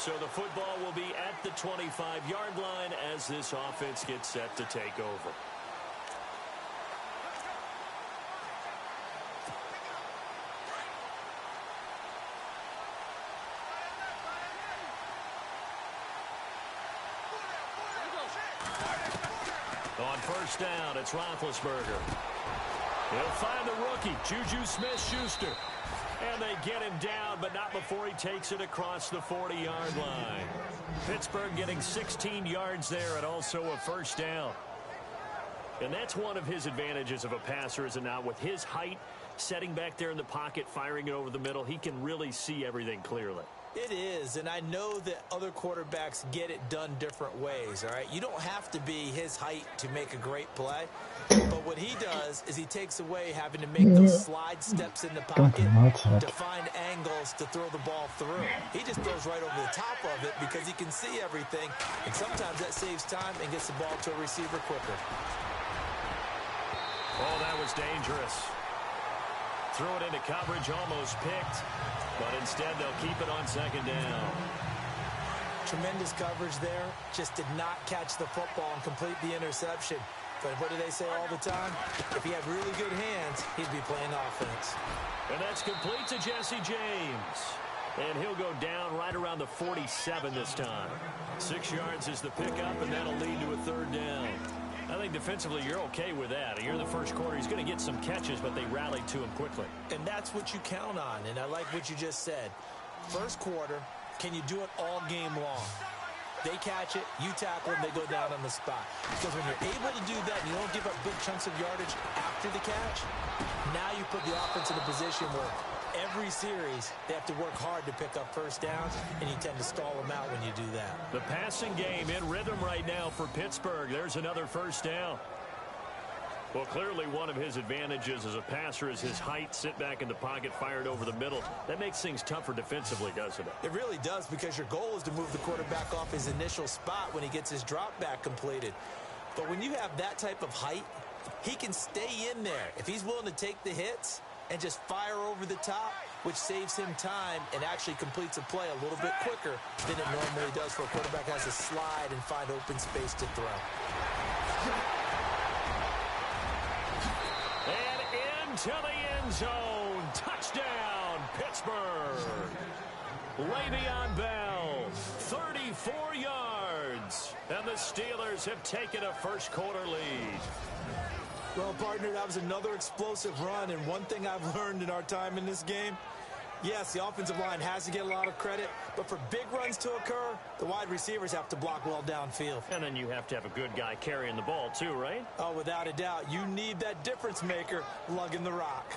So the football will be at the 25-yard line as this offense gets set to take over. On first down, it's Roethlisberger. He'll find the rookie, Juju Smith-Schuster. And they get him down, but not before he takes it across the 40-yard line. Pittsburgh getting 16 yards there and also a first down. And that's one of his advantages of a passer, is it not? With his height, setting back there in the pocket, firing it over the middle, he can really see everything clearly. It is, and I know that other quarterbacks get it done different ways, all right? You don't have to be his height to make a great play, but what he does is he takes away having to make those slide steps in the pocket to find angles to throw the ball through. He just throws right over the top of it because he can see everything, and sometimes that saves time and gets the ball to a receiver quicker. Oh, that was dangerous. Threw it into coverage, almost picked. But instead, they'll keep it on second down. Tremendous coverage there. Just did not catch the football and complete the interception. But what do they say all the time? If he had really good hands, he'd be playing offense. And that's complete to Jesse James. And he'll go down right around the 47 this time. 6 yards is the pickup, and that'll lead to a third down. I think defensively you're okay with that. Here in the first quarter, he's going to get some catches, but they rallied to him quickly. And that's what you count on, and I like what you just said. First quarter, can you do it all game long? They catch it, you tackle them, they go down on the spot. Because when you're able to do that and you don't give up big chunks of yardage after the catch, now you put the offense in a position where every series they have to work hard to pick up first downs, and you tend to stall them out when you do that. The passing game in rhythm right now for Pittsburgh. There's another first down. Well, clearly one of his advantages as a passer is his height, sit back in the pocket, fired over the middle. That makes things tougher defensively, doesn't it? It really does, because your goal is to move the quarterback off his initial spot when he gets his drop back completed. But when you have that type of height, he can stay in there. If he's willing to take the hits and just fire over the top, which saves him time and actually completes a play a little bit quicker than it normally does for a quarterback who has to slide and find open space to throw. And into the end zone. Touchdown, Pittsburgh. Le'Veon Bell, 34 yards. And the Steelers have taken a first quarter lead. Well, partner, that was another explosive run, and one thing I've learned in our time in this game, yes, the offensive line has to get a lot of credit, but for big runs to occur, the wide receivers have to block well downfield. And then you have to have a good guy carrying the ball too, right? Oh, without a doubt. You need that difference maker lugging the rock.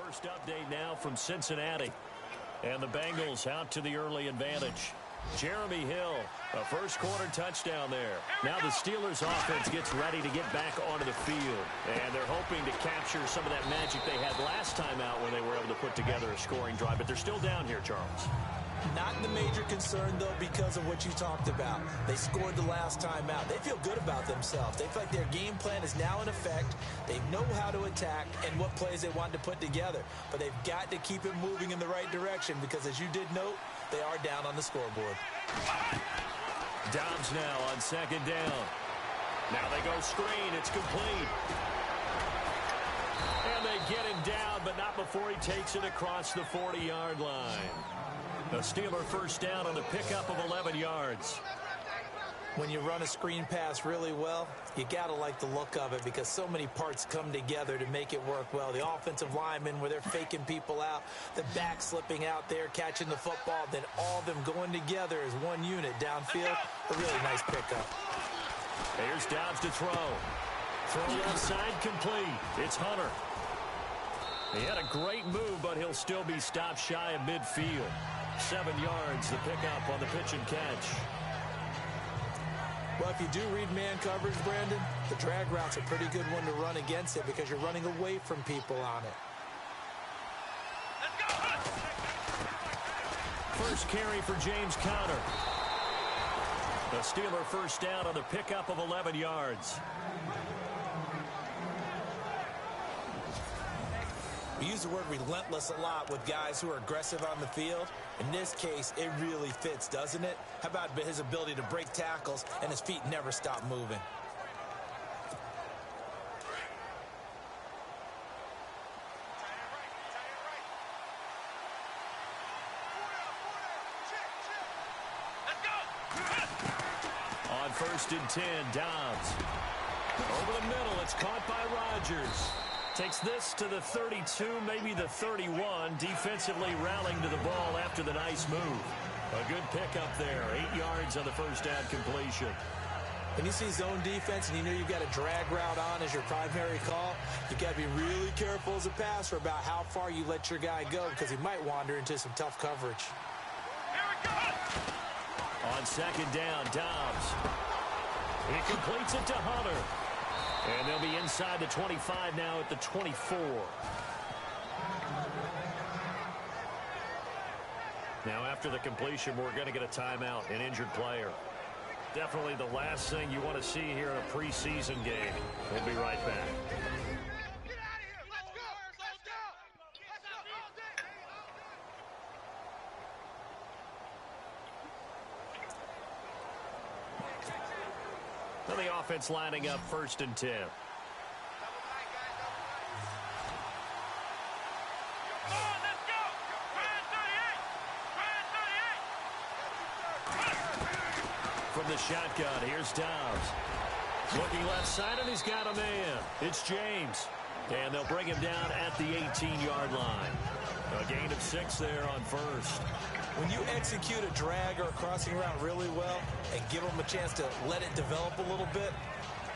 First update now from Cincinnati. And the Bengals out to the early advantage. Jeremy Hill, a first quarter touchdown there. Now the Steelers offense gets ready to get back onto the field. And they're hoping to capture some of that magic they had last time out when they were able to put together a scoring drive. But they're still down here, Charles. Not the major concern, though, because of what you talked about. They scored the last time out. They feel good about themselves. They feel like their game plan is now in effect. They know how to attack and what plays they want to put together. But they've got to keep it moving in the right direction because, as you did note, they are down on the scoreboard. Dobbs now on second down. Now they go screen. It's complete. And they get him down, but not before he takes it across the 40-yard line. The Steeler first down on the pickup of 11 yards. When you run a screen pass really well, you got to like the look of it because so many parts come together to make it work well. The offensive linemen where they're faking people out, the back slipping out there, catching the football, then all of them going together as one unit downfield. A really nice pickup. Here's Dobbs to throw. Throw left side complete. It's Hunter. He had a great move, but he'll still be stopped shy of midfield. 7 yards, the pickup on the pitch and catch. Well, if you do read man coverage, Brandon, the drag route's a pretty good one to run against it because you're running away from people on it. First carry for James Conner. The Steeler first down on the pickup of 11 yards. We use the word relentless a lot with guys who are aggressive on the field. In this case, it really fits, doesn't it? How about his ability to break tackles and his feet never stop moving? On first and 10, Dobbs. Over the middle, it's caught by Rodgers. Takes this to the 32, maybe the 31. Defensively rallying to the ball after the nice move. A good pickup there. 8 yards on the first down completion. When you see zone defense and you know you've got a drag route on as your primary call, you got to be really careful as a passer about how far you let your guy go because he might wander into some tough coverage. On second down, Dobbs. He completes it to Hunter. And they'll be inside the 25 now at the 24. Now after the completion, we're going to get a timeout, an injured player. Definitely the last thing you want to see here in a preseason game. We'll be right back. The offense lining up first and 10. From the shotgun, here's Dobbs. Looking left side, and he's got a man. It's James. And they'll bring him down at the 18-yard line. A gain of 6 there on first. When you execute a drag or a crossing route really well and give them a chance to let it develop a little bit,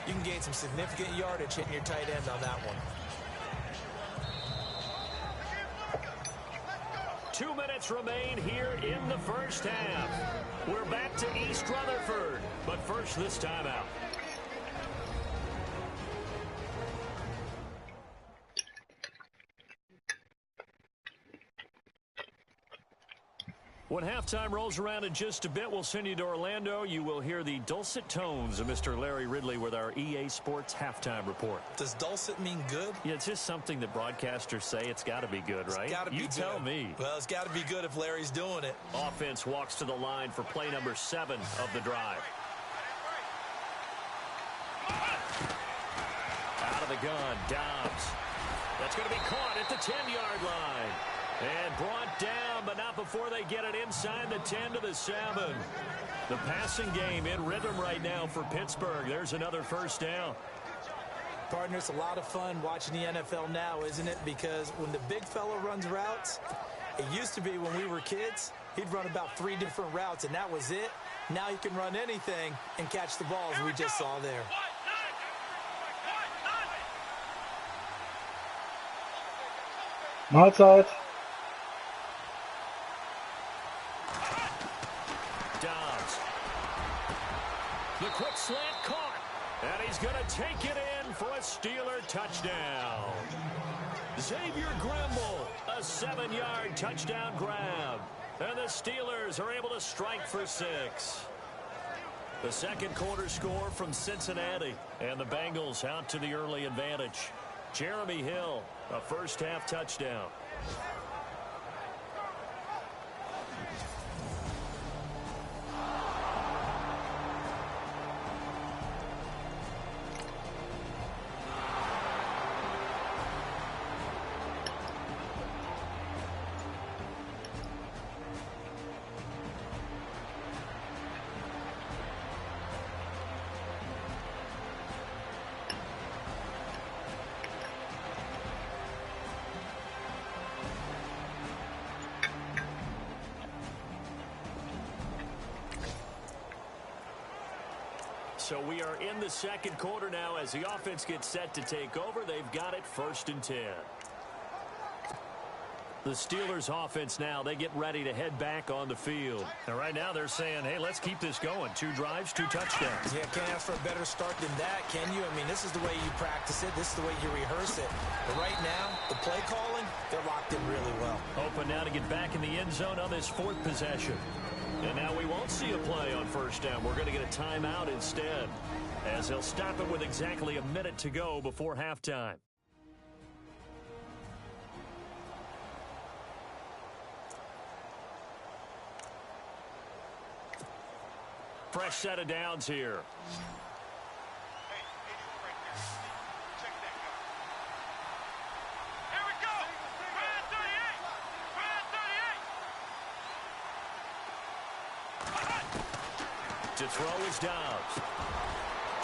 you can gain some significant yardage hitting your tight end on that one. 2 minutes remain here in the first half. We're back to East Rutherford, but first this timeout. When halftime rolls around in just a bit, we'll send you to Orlando. You will hear the dulcet tones of Mr. Larry Ridley with our EA Sports halftime report. Does dulcet mean good? Yeah, it's just something that broadcasters say. It's got to be good, right? It's got to be good. You tell me. Well, it's got to be good if Larry's doing it. Offense walks to the line for play number 7 of the drive. Out of the gun, Dobbs. That's going to be caught at the 10-yard line. And brought down, but not before they get it inside the 10 to the 7. The passing game in rhythm right now for Pittsburgh. There's another first down. Partner, it's a lot of fun watching the NFL now, isn't it? Because when the big fella runs routes, it used to be when we were kids, he'd run about 3 different routes, and that was it. Now he can run anything and catch the balls we just saw there. Mahlzeit. Dobbs. The quick slant caught. And he's going to take it in for a Steeler touchdown. Xavier Grimble, a 7-yard touchdown grab. And the Steelers are able to strike for 6. The second quarter score from Cincinnati. And the Bengals out to the early advantage. Jeremy Hill, a first-half touchdown. So we are in the second quarter now as the offense gets set to take over. They've got it 1st and 10. The Steelers offense now, they get ready to head back on the field. And right now they're saying, hey, let's keep this going. 2 drives, 2 touchdowns. Yeah, can't ask for a better start than that, can you? I mean, this is the way you practice it. This is the way you rehearse it. But right now, the play calling, they're locked in really well. Hoping now to get back in the end zone on this 4th possession. And now we won't see a play on 1st down. We're going to get a timeout instead, as they'll stop it with exactly a minute to go before halftime. Fresh set of downs here. To throw is Dobbs.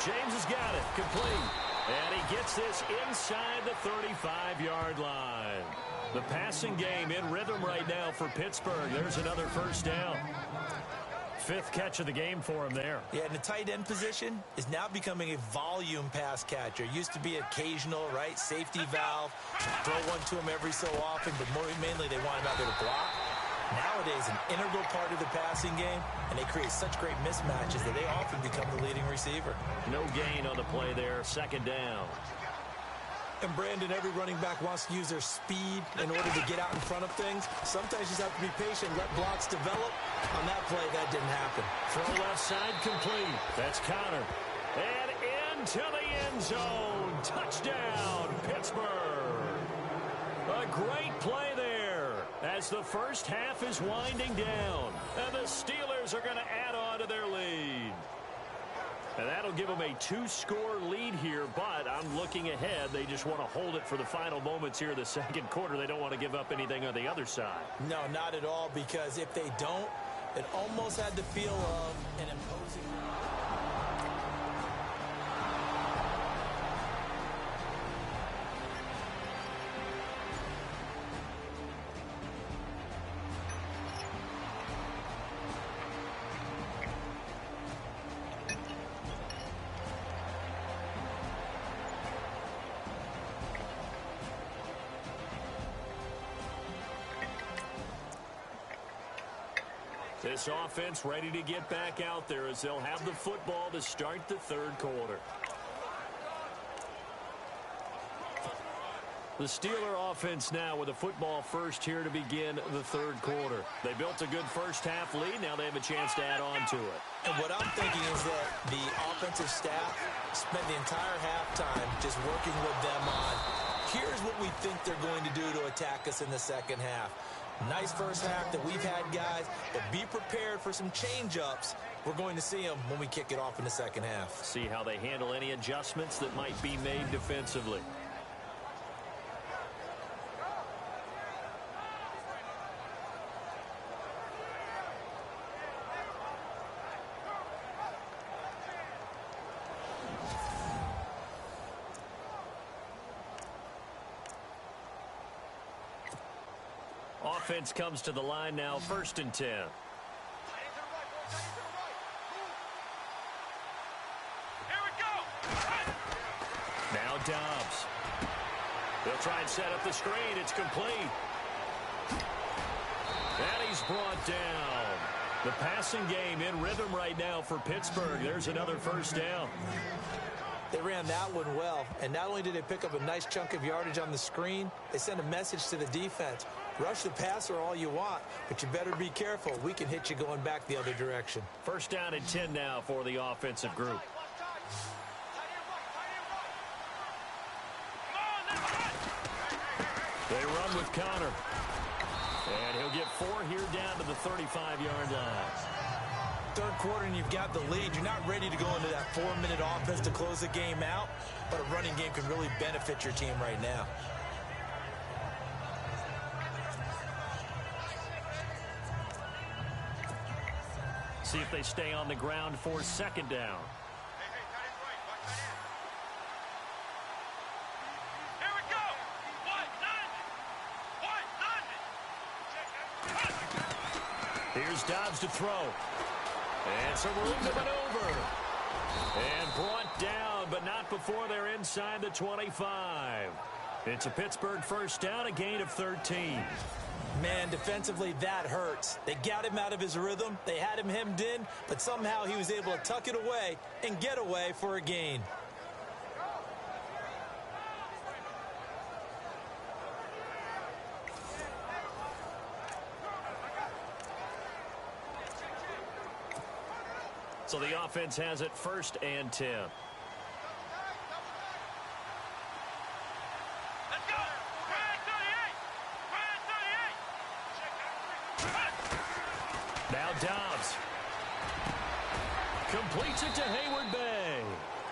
James has got it. Complete. And he gets this inside the 35-yard line. The passing game in rhythm right now for Pittsburgh. There's another 1st down. 5th catch of the game for him there. Yeah, and the tight end position is now becoming a volume pass catcher. Used to be occasional, right? Safety valve. Throw one to him every so often, but mainly they want him out there to block. Nowadays, an integral part of the passing game, and they create such great mismatches that they often become the leading receiver. No gain on the play there. 2nd down. And Brandon, every running back wants to use their speed in order to get out in front of things. Sometimes you just have to be patient, let blocks develop. On that play, that didn't happen. Throw left side complete. That's Connor. And into the end zone. Touchdown, Pittsburgh. A great play there as the first half is winding down. And the Steelers are going to add on to their lead. And that'll give them a 2-score lead here, but I'm looking ahead. They just want to hold it for the final moments here in the second quarter. They don't want to give up anything on the other side. No, not at all, because if they don't, it almost had the feel of an imposing... This offense ready to get back out there as they'll have the football to start the 3rd quarter. The Steeler offense now with a football first here to begin the 3rd quarter. They built a good first half lead. Now they have a chance to add on to it. And what I'm thinking is that the offensive staff spent the entire halftime just working with them on, here's what we think they're going to do to attack us in the second half. Nice first half that we've had, guys, but be prepared for some change-ups. We're going to see them when we kick it off in the second half. See how they handle any adjustments that might be made defensively. Offense comes to the line now, 1st and 10. Now Dobbs. They'll try and set up the screen. It's complete. And he's brought down. The passing game in rhythm right now for Pittsburgh. There's another 1st down. They ran that one well, and not only did they pick up a nice chunk of yardage on the screen, they sent a message to the defense. Rush the passer all you want, but you better be careful. We can hit you going back the other direction. 1st down and 10 now for the offensive group. They run with Connor. And he'll get 4 here down to the 35-yard line. 3rd quarter and you've got the lead. You're not ready to go into that 4-minute offense to close the game out, but a running game can really benefit your team right now. See if they stay on the ground for 2nd down. Here's Dobbs to throw. And some room to maneuver. And brought down, but not before they're inside the 25. It's a Pittsburgh first down, a gain of 13. Man, defensively, that hurts. They got him out of his rhythm. They had him hemmed in, but somehow he was able to tuck it away and get away for a gain. So the offense has it 1st and 10. Now Dobbs completes it to Hayward Bay.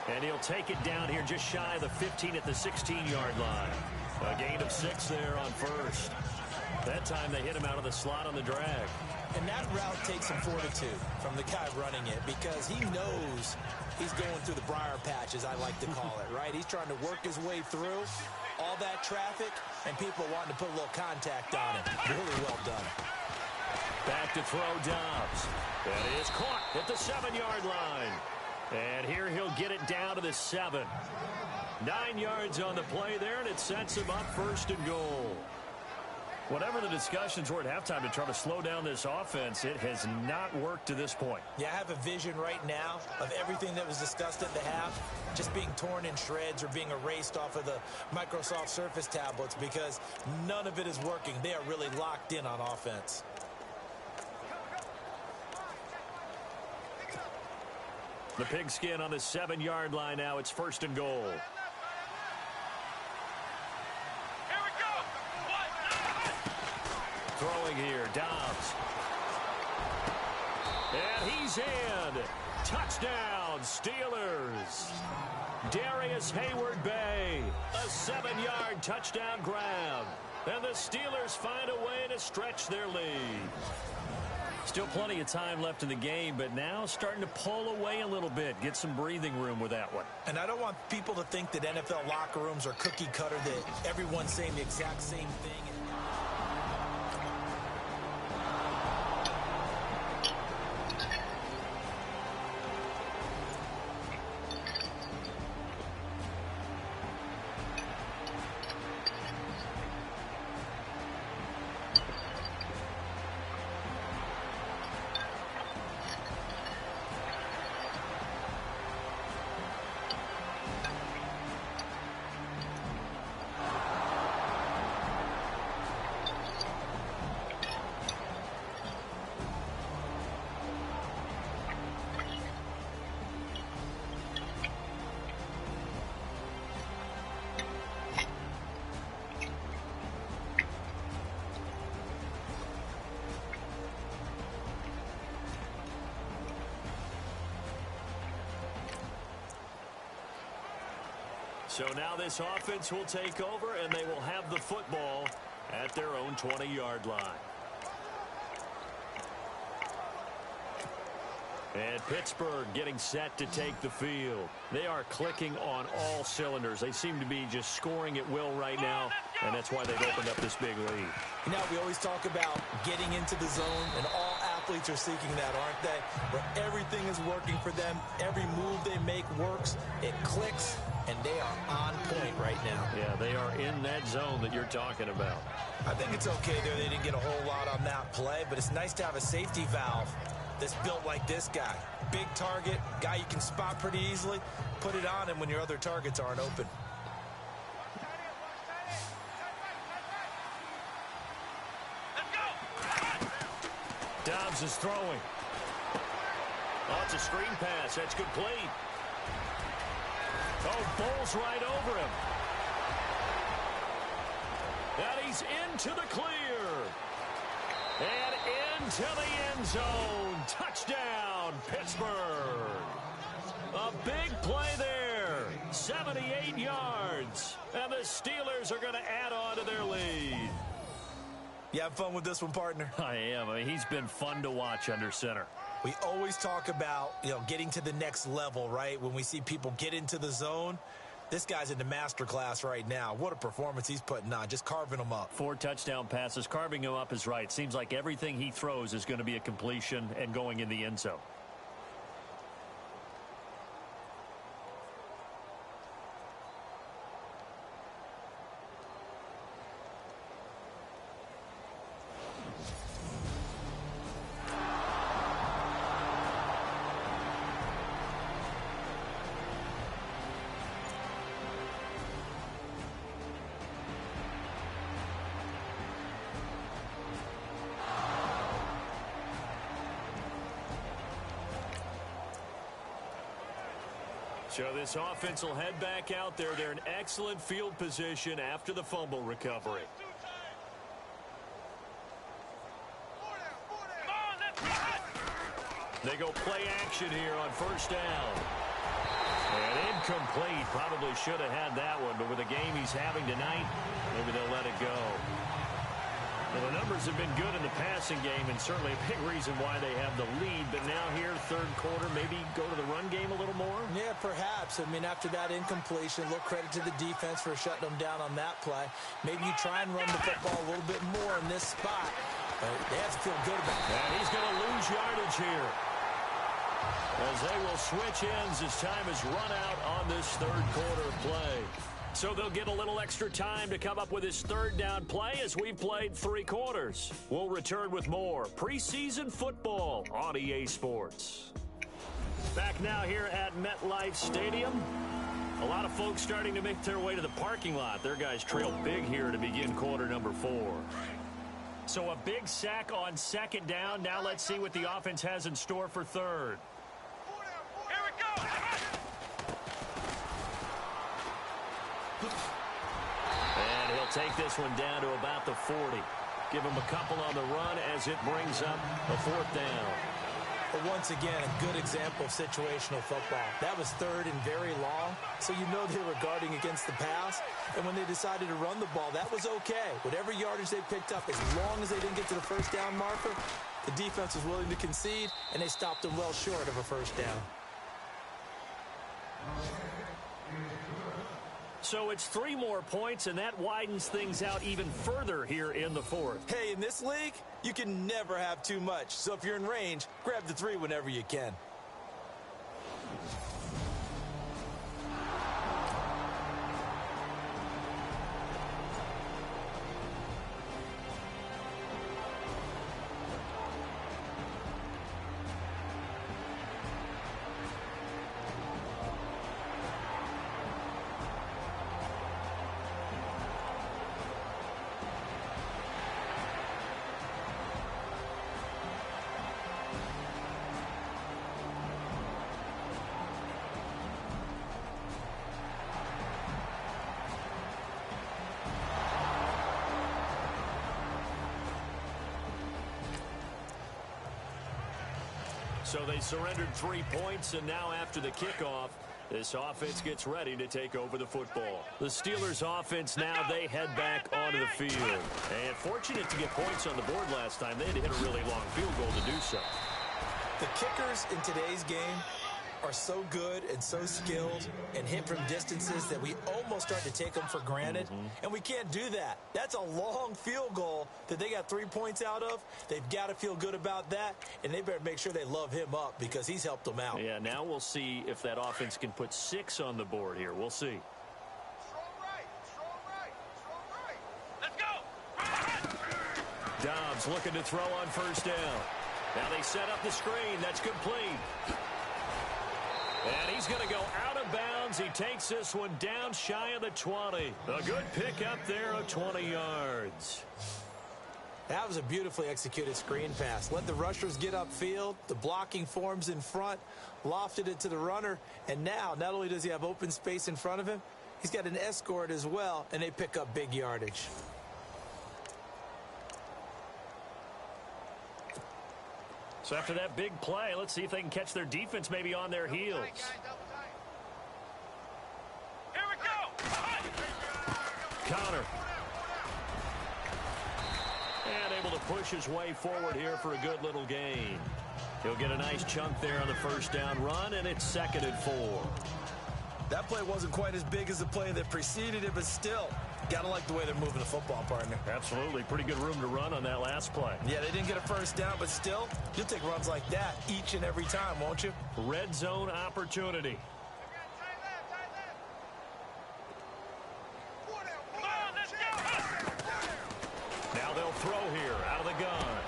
And he'll take it down here just shy of the 15 at the 16-yard line. A gain of 6 there on 1st. That time they hit him out of the slot on the drag. And that route takes some fortitude from the guy running it because he knows he's going through the briar patch, as I like to call it, right? He's trying to work his way through all that traffic and people wanting to put a little contact on him. Really well done. Back to throw Dobbs. That is caught at the 7-yard line. And here he'll get it down to the 7. 9 yards on the play there, and it sets him up 1st and goal. Whatever the discussions were at halftime to try to slow down this offense, it has not worked to this point. Yeah, I have a vision right now of everything that was discussed at the half just being torn in shreds or being erased off of the Microsoft Surface tablets because none of it is working. They are really locked in on offense. The pigskin on the 7-yard line now. It's 1st and goal. Throwing here, Dobbs. And he's in. Touchdown, Steelers. Darius Hayward Bay, a 7-yard touchdown grab. And the Steelers find a way to stretch their lead. Still plenty of time left in the game, but now starting to pull away a little bit. Get some breathing room with that one. And I don't want people to think that NFL locker rooms are cookie cutter, that everyone's saying the exact same thing. So now this offense will take over, and they will have the football at their own 20-yard line. And Pittsburgh getting set to take the field. They are clicking on all cylinders. They seem to be just scoring at will right now, and that's why they've opened up this big lead. You know, we always talk about getting into the zone, and all athletes are seeking that, aren't they? Where everything is working for them. Every move they make works. It clicks, and they are on point right now. Yeah, they are in that zone that you're talking about. I think it's okay there. They didn't get a whole lot on that play, but it's nice to have a safety valve that's built like this guy. Big target, guy you can spot pretty easily. Put it on him when your other targets aren't open. Dobbs is throwing. Oh, it's a screen pass. That's complete. Oh, bowls right over him. And he's into the clear. And into the end zone. Touchdown, Pittsburgh. A big play there. 78 yards. And the Steelers are going to add on to their lead. You have fun with this one, partner? I am. I mean, he's been fun to watch under center. We always talk about, getting to the next level, right? When we see people get into the zone, this guy's in the master class right now. What a performance he's putting on, just carving them up. 4 touchdown passes. Carving him up is right. Seems like everything he throws is going to be a completion and going in the end zone. So this offense will head back out there. They're in excellent field position after the fumble recovery. They go play action here on first down. And incomplete. Probably should have had that one, but with the game he's having tonight, maybe they'll let it go. Well, the numbers have been good in the passing game, and certainly a big reason why they have the lead. But now here, third quarter, maybe go to the run game a little more? Yeah, perhaps. I mean, after that incompletion, a little credit to the defense for shutting them down on that play. Maybe you try and run the football a little bit more in this spot. But they have to feel good about it. And he's going to lose yardage here, as they will switch ends as time is run out on this third quarter play. So they'll get a little extra time to come up with his third down play as we've played 3 quarters. We'll return with more preseason football on EA Sports. Back now here at MetLife Stadium. A lot of folks starting to make their way to the parking lot. Their guys trail big here to begin quarter number 4. So a big sack on second down. Now let's see what the offense has in store for third. Here we go. And he'll take this one down to about the 40. Give him a couple on the run as it brings up a fourth down. But once again, a good example of situational football. That was third and very long, so you know they were guarding against the pass. And when they decided to run the ball, that was okay. Whatever yardage they picked up, as long as they didn't get to the first down marker, the defense was willing to concede, and they stopped them well short of a first down. So it's 3 more points, and that widens things out even further here in the fourth. Hey, in this league, you can never have too much. So if you're in range, grab the 3 whenever you can. So they surrendered 3 points, and now after the kickoff, this offense gets ready to take over the football. The Steelers offense now, they head back onto the field. And fortunate to get points on the board last time. They had to hit a really long field goal to do so. The kickers in today's game are so good and so skilled and hit from distances that we almost start to take them for granted. And we can't do that. That's a long field goal that they got 3 points out of. They've got to feel good about that, and they better make sure they love him up because he's helped them out. Yeah, now we'll see if that offense can put 6 on the board here. We'll see. Let's go. Dobbs looking to throw on first down. Now they set up the screen. That's complete. And he's going to go out of bounds. He takes this one down shy of the 20. A good pickup there of 20 yards. That was a beautifully executed screen pass. Let the rushers get upfield. The blocking forms in front. Lofted it to the runner. And now, not only does he have open space in front of him, he's got an escort as well, and they pick up big yardage. So after that big play, let's see if they can catch their defense maybe on their heels. Here we go. Connor. And able to push his way forward here for a good little gain. He'll get a nice chunk there on the first down run, and it's 2nd and 4. That play wasn't quite as big as the play that preceded it, but still, gotta like the way they're moving the football, partner. Absolutely. Pretty good room to run on that last play. Yeah, they didn't get a first down, but still, you'll take runs like that each and every time, won't you? Red zone opportunity. Now they'll throw here out of the gun.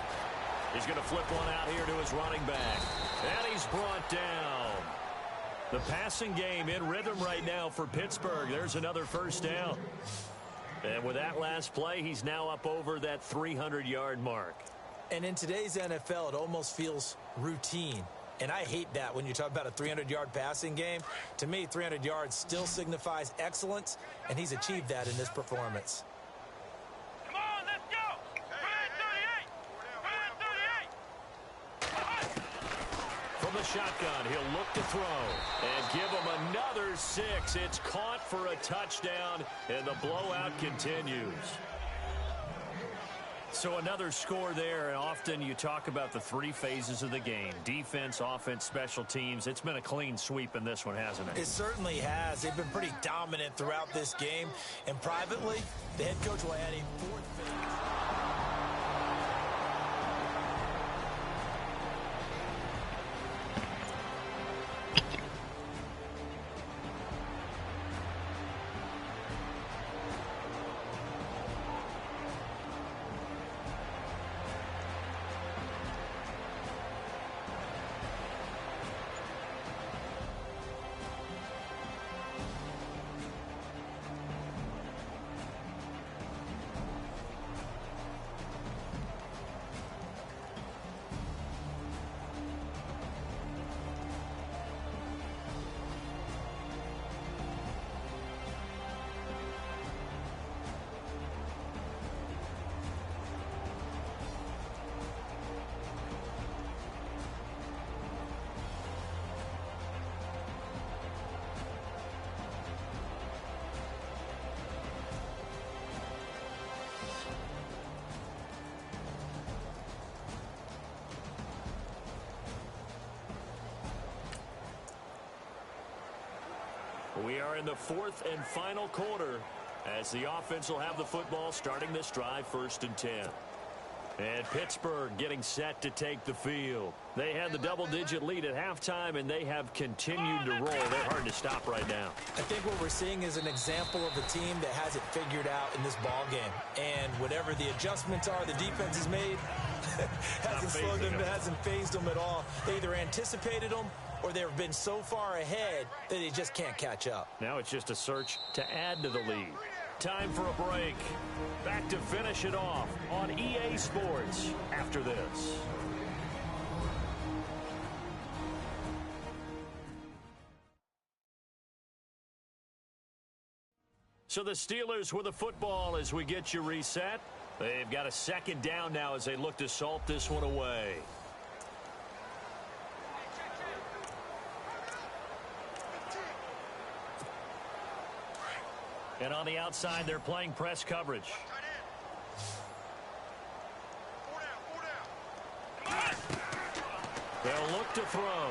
He's going to flip one out here to his running back. And he's brought down. The passing game in rhythm right now for Pittsburgh. There's another first down. And with that last play, he's now up over that 300-yard mark. And in today's NFL, it almost feels routine. And I hate that when you talk about a 300-yard passing game. To me, 300 yards still signifies excellence, and he's achieved that in this performance. Come on, let's go. Run 38. Run 38. From the shotgun, he'll look to throw and give him another 6. It's caught for a touchdown, and the blowout continues. So another score there, and often you talk about the 3 phases of the game: defense, offense, special teams. It's been a clean sweep in this one, hasn't it? It certainly has. They've been pretty dominant throughout this game, and privately, the head coach will add a 4th phase. We are in the 4th and final quarter as the offense will have the football starting this drive, 1st and 10. And Pittsburgh getting set to take the field. They had the double-digit lead at halftime, and they have continued to roll. They're hard to stop right now. I think what we're seeing is an example of a team that has it figured out in this ball game. And whatever the adjustments are the defense has made, hasn't slowed them, hasn't phased them at all. They either anticipated them or they've been so far ahead that they just can't catch up. Now it's just a search to add to the lead. Time for a break. Back to finish it off on EA Sports after this. So the Steelers with the football as we get you reset. They've got a 2nd down now as they look to salt this one away. And on the outside, they're playing press coverage. They'll look to throw.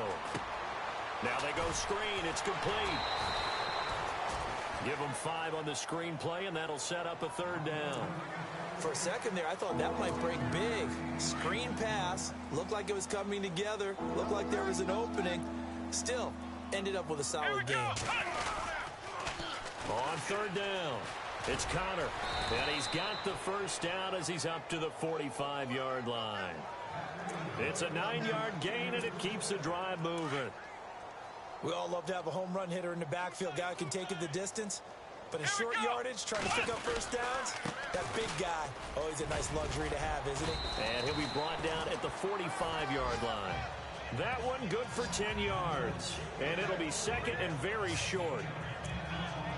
Now they go screen. It's complete. Give them 5 on the screen play, and that'll set up a 3rd down. For a second there, I thought that might break big. Screen pass. Looked like it was coming together. Looked like there was an opening. Still, ended up with a solid game. On 3rd down, it's Connor, and he's got the 1st down as he's up to the 45-yard line. It's a 9-yard gain, and it keeps the drive moving. We all love to have a home run hitter in the backfield, guy who can take it the distance. But in short yardage, trying to pick up 1st downs, that big guy, oh, he's a nice luxury to have, isn't he? And he'll be brought down at the 45-yard line. That one good for 10 yards, and it'll be 2nd and very short.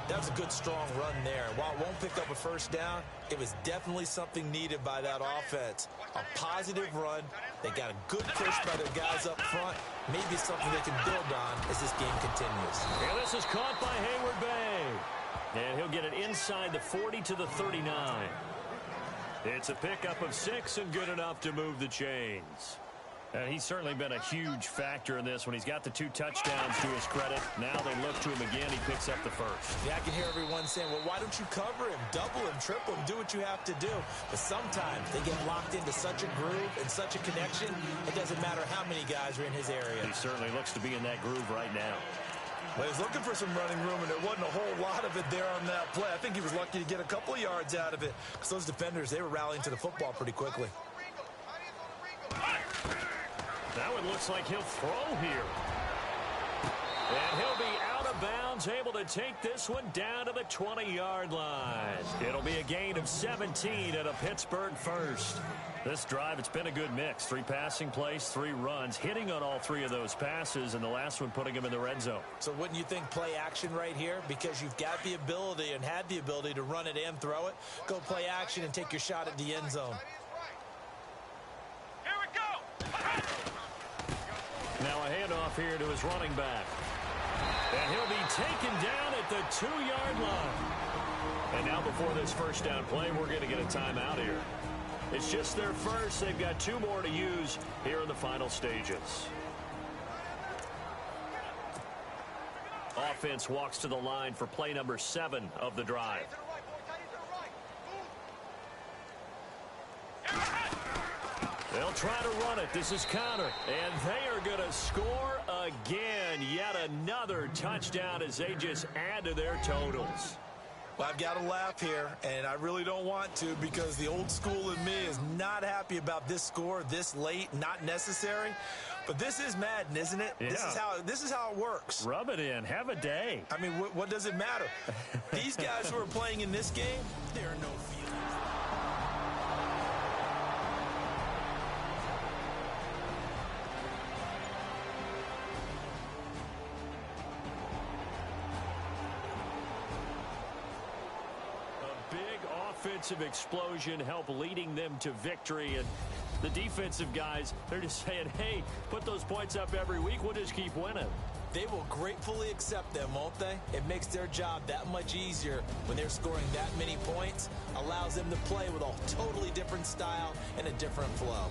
That was a good, strong run there. While it won't pick up a 1st down, it was definitely something needed by that offense. A positive run. They got a good push by their guys up front. Maybe something they can build on as this game continues. And this is caught by Hayward Bay. And he'll get it inside the 40 to the 39. It's a pickup of 6 and good enough to move the chains. And he's certainly been a huge factor in this when he's got the 2 touchdowns to his credit. Now they look to him again. He picks up the 1st. Yeah, I can hear everyone saying, well, why don't you cover him, double him, triple him, do what you have to do. But sometimes they get locked into such a groove and such a connection, it doesn't matter how many guys are in his area. He certainly looks to be in that groove right now. Well, he was looking for some running room, and there wasn't a whole lot of it there on that play. I think he was lucky to get a couple of yards out of it because those defenders, they were rallying to the football pretty quickly. That one looks like he'll throw here. And he'll be out of bounds Cleveland's able to take this one down to the 20-yard line. It'll be a gain of 17 at a Pittsburgh first. This drive, it's been a good mix. 3 passing plays, 3 runs, hitting on all 3 of those passes, and the last one putting him in the red zone. So wouldn't you think play action right here? Because you've got the ability and had the ability to run it and throw it. Go play action and take your shot at the end zone. Here we go. Now a handoff here to his running back. And he'll be taken down at the 2-yard line. And now before this first down play, we're going to get a timeout here. It's just their first. They've got 2 more to use here in the final stages. Offense walks to the line for play number 7 of the drive. They'll try to run it. This is Connor. And they are going to score again. Yet another touchdown as they just add to their totals. Well, I've got to laugh here, and I really don't want to because the old school in me is not happy about this score this late, not necessary. But this is Madden, isn't it? Yeah. This is how it works. Rub it in. Have a day. I mean, what does it matter? These guys who are playing in this game, there are no feelings. Offensive explosion help leading them to victory, and the defensive guys, they're just saying, hey, put those points up every week, we'll just keep winning. They will gratefully accept them, won't they? It makes their job that much easier when they're scoring that many points, allows them to play with a totally different style and a different flow.